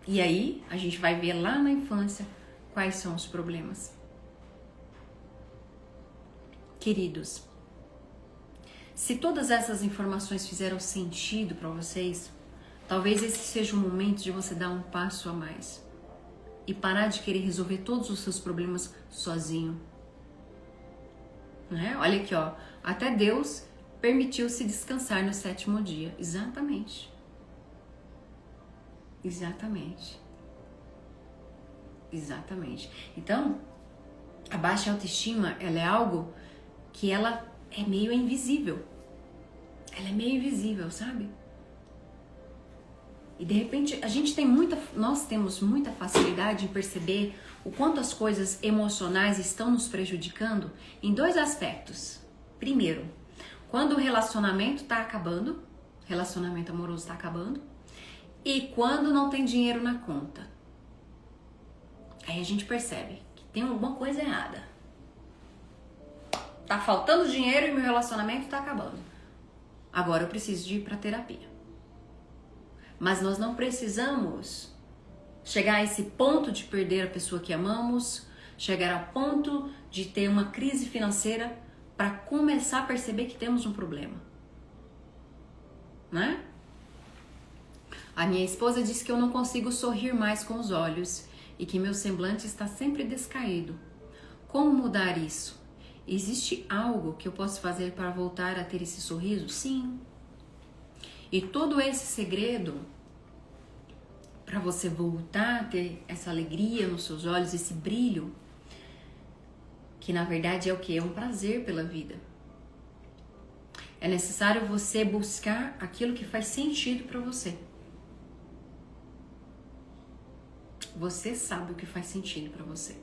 E aí, a gente vai ver lá na infância quais são os problemas. Queridos, se todas essas informações fizeram sentido para vocês, talvez esse seja o momento de você dar um passo a mais e parar de querer resolver todos os seus problemas sozinho. Né? Olha aqui, ó, até Deus permitiu-se descansar no 7º dia. Exatamente. Então, a baixa autoestima, ela é algo que ela é meio invisível. Ela é meio invisível, sabe? E de repente nós temos muita facilidade em perceber o quanto as coisas emocionais estão nos prejudicando em 2 aspectos. Primeiro, quando o relacionamento está acabando, relacionamento amoroso está acabando, e quando não tem dinheiro na conta. Aí a gente percebe que tem alguma coisa errada. Tá faltando dinheiro e meu relacionamento está acabando. Agora eu preciso de ir para terapia. Mas nós não precisamos chegar a esse ponto de perder a pessoa que amamos, chegar a ponto de ter uma crise financeira para começar a perceber que temos um problema. Né? A minha esposa disse que eu não consigo sorrir mais com os olhos e que meu semblante está sempre descaído. Como mudar isso? Existe algo que eu posso fazer para voltar a ter esse sorriso? Sim. E todo esse segredo para você voltar a ter essa alegria nos seus olhos, esse brilho, que na verdade é o que? É um prazer pela vida. É necessário você buscar aquilo que faz sentido para você. Você sabe o que faz sentido para você.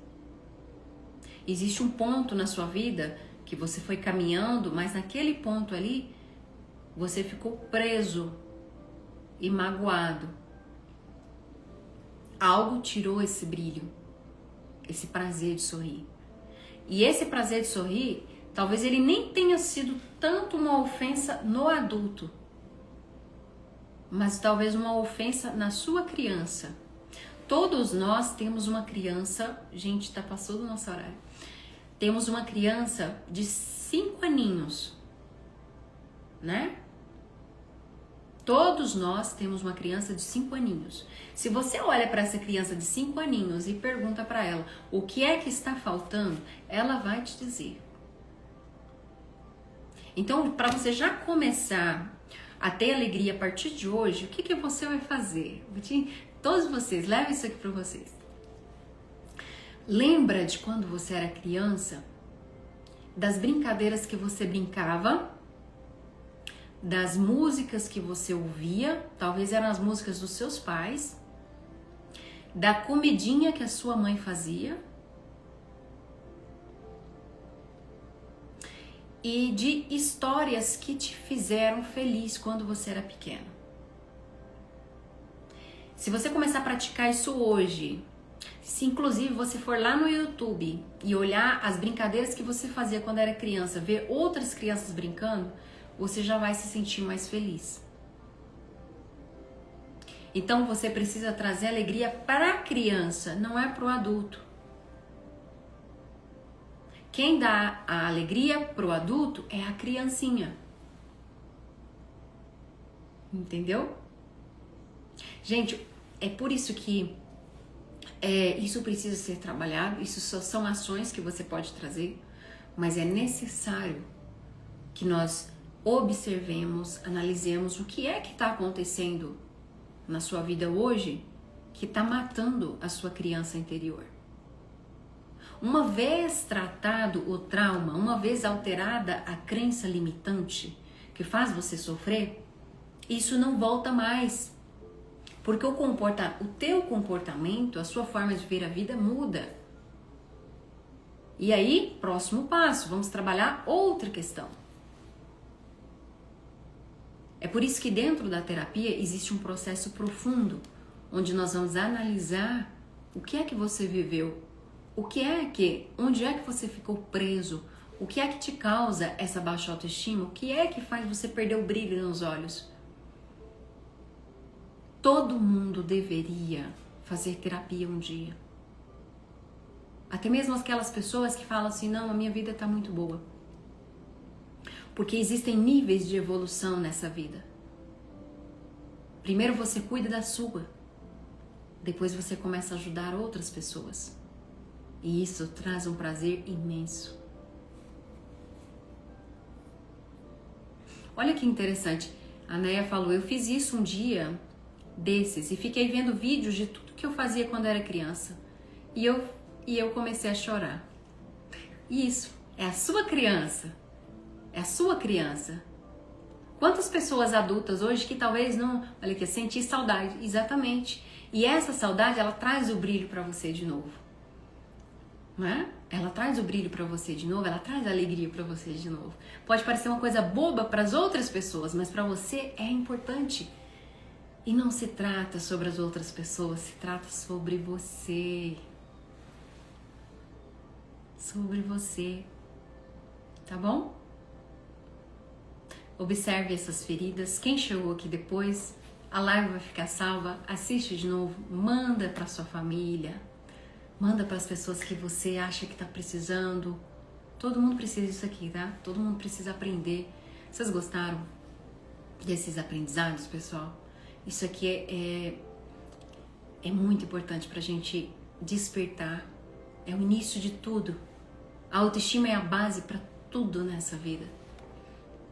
Existe um ponto na sua vida que você foi caminhando, mas naquele ponto ali você ficou preso e magoado. Algo tirou esse brilho, esse prazer de sorrir. E esse prazer de sorrir, talvez ele nem tenha sido tanto uma ofensa no adulto, mas talvez uma ofensa na sua criança. Todos nós temos uma criança, gente, tá passando o nosso horário. Temos uma criança de 5 aninhos, né? Todos nós temos uma criança de 5 aninhos. Se você olha para essa criança de 5 aninhos e pergunta para ela o que é que está faltando, ela vai te dizer. Então, para você já começar a ter alegria a partir de hoje, o que você vai fazer? Todos vocês, levem isso aqui para vocês. Lembra de quando você era criança, das brincadeiras que você brincava, das músicas que você ouvia, talvez eram as músicas dos seus pais, da comidinha que a sua mãe fazia e de histórias que te fizeram feliz quando você era pequeno. Se você começar a praticar isso hoje, se inclusive você for lá no YouTube e olhar as brincadeiras que você fazia quando era criança, ver outras crianças brincando, você já vai se sentir mais feliz. Então você precisa trazer alegria para a criança, não é para o adulto. Quem dá a alegria para o adulto é a criancinha. Entendeu? Gente, é por isso que isso precisa ser trabalhado, isso só são ações que você pode trazer, mas é necessário que nós observemos, analisemos o que é que está acontecendo na sua vida hoje que está matando a sua criança interior. Uma vez tratado o trauma, uma vez alterada a crença limitante que faz você sofrer, isso não volta mais. Porque o teu comportamento, a sua forma de ver a vida muda. E aí, próximo passo, vamos trabalhar outra questão. É por isso que dentro da terapia existe um processo profundo, onde nós vamos analisar o que é que você viveu, onde é que você ficou preso, o que é que te causa essa baixa autoestima, o que é que faz você perder o brilho nos olhos. Todo mundo deveria fazer terapia um dia. Até mesmo aquelas pessoas que falam assim, não, a minha vida está muito boa. Porque existem níveis de evolução nessa vida. Primeiro você cuida da sua. Depois você começa a ajudar outras pessoas. E isso traz um prazer imenso. Olha que interessante. A Neia falou, eu fiz isso um dia desses e fiquei vendo vídeos de tudo que eu fazia quando era criança. E eu comecei a chorar. Isso, é a sua criança. É a sua criança. Quantas pessoas adultas hoje que talvez não, olha aqui, sentir saudade, exatamente. E essa saudade, ela traz o brilho para você de novo. Não é? Ela traz o brilho para você de novo, ela traz a alegria para você de novo. Pode parecer uma coisa boba para as outras pessoas, mas para você é importante. E não se trata sobre as outras pessoas, se trata sobre você. Sobre você. Tá bom? Observe essas feridas. Quem chegou aqui depois, a live vai ficar salva. Assiste de novo. Manda para sua família. Manda para as pessoas que você acha que está precisando. Todo mundo precisa disso aqui, tá? Todo mundo precisa aprender. Vocês gostaram desses aprendizados, pessoal? Isso aqui é muito importante para a gente despertar. É o início de tudo. A autoestima é a base para tudo nessa vida.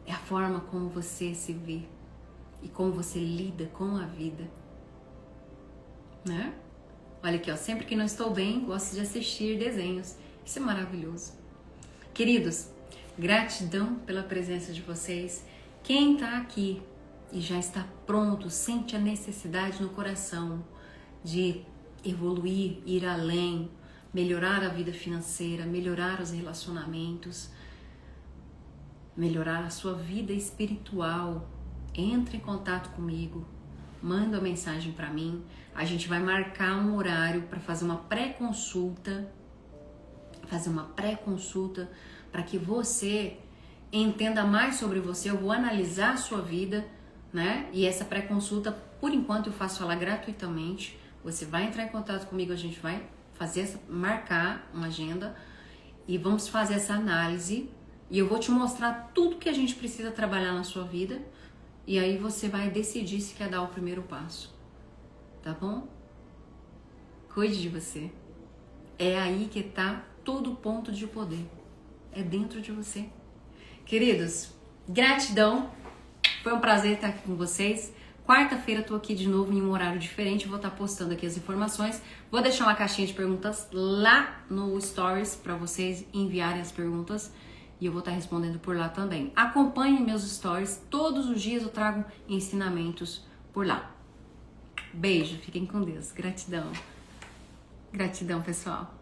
É a forma como você se vê e como você lida com a vida, né? Olha aqui, ó, sempre que não estou bem, gosto de assistir desenhos. Isso é maravilhoso. Queridos, gratidão pela presença de vocês. Quem tá aqui e já está pronto, sente a necessidade no coração de evoluir, ir além, melhorar a vida financeira, melhorar os relacionamentos, melhorar a sua vida espiritual, entre em contato comigo, manda uma mensagem para mim, a gente vai marcar um horário para fazer uma pré-consulta, para que você entenda mais sobre você. Eu vou analisar a sua vida, né? E essa pré-consulta, por enquanto, eu faço ela gratuitamente. Você vai entrar em contato comigo, a gente vai marcar uma agenda e vamos fazer essa análise. E eu vou te mostrar tudo que a gente precisa trabalhar na sua vida. E aí você vai decidir se quer dar o primeiro passo. Tá bom? Cuide de você. É aí que tá todo o ponto de poder. É dentro de você. Queridos, gratidão. Foi um prazer estar aqui com vocês. Quarta-feira eu tô aqui de novo em um horário diferente. Vou estar postando aqui as informações. Vou deixar uma caixinha de perguntas lá no Stories para vocês enviarem as perguntas. E eu vou estar respondendo por lá também. Acompanhem meus stories. Todos os dias eu trago ensinamentos por lá. Beijo. Fiquem com Deus. Gratidão. Gratidão, pessoal.